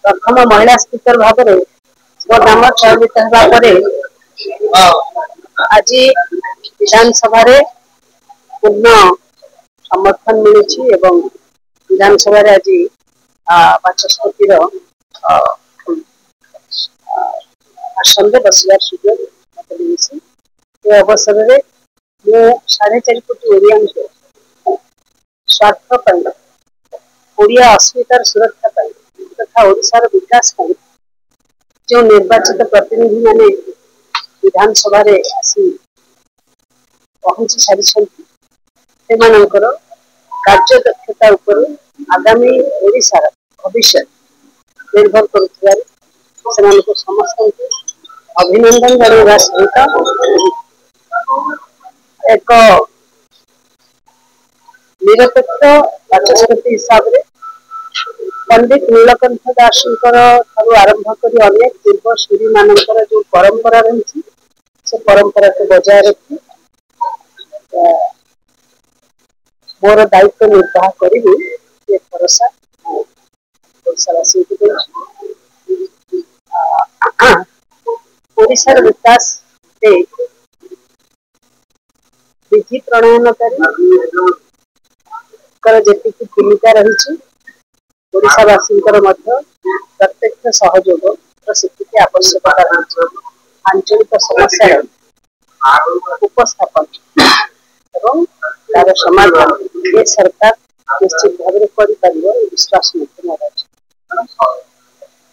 प्रथम महिला स्पीकर भाव में मो नाम चयनित होगा आज विधानसभा पूर्ण समर्थन मिलूची एवं विधानसभा आज बाचस्पति आसन में बसवार सुजोग मत मिली अवसर में मु 4.5 कोटी ओडिया स्वार्थ ओडिया अस्मितार सुरक्षा तथा ओडिशार विकास जो निर्वाचित प्रतिनिधि माने विधानसभा आसी पहुंची सारी कार्य दक्षता उपर आगामी ओडिशार भविष्य निर्भर करुवा समस्त अभिनंदन जनावा सहित एक निरपेक्ष बाचस्पति हिसाब से पंडित नीलकंठ दास आरंभ कर अनेक पूर्वसूरी मानकर जो परंपरा रही से परंपरा को बजाय रखी मोर दायित्व निर्वाह करी भरोसा ओडिशावासी ओडिशार विकास विधि प्रणयनकारी जी भूमिका रही ओडिशावासी प्रत्यक्ष सहयोग स्वीकृति आवश्यकता रही आंचलिक समस्या उपस्थापन एवं तार समाधान ये सरकार निश्चित भाव में कर विश्वास मत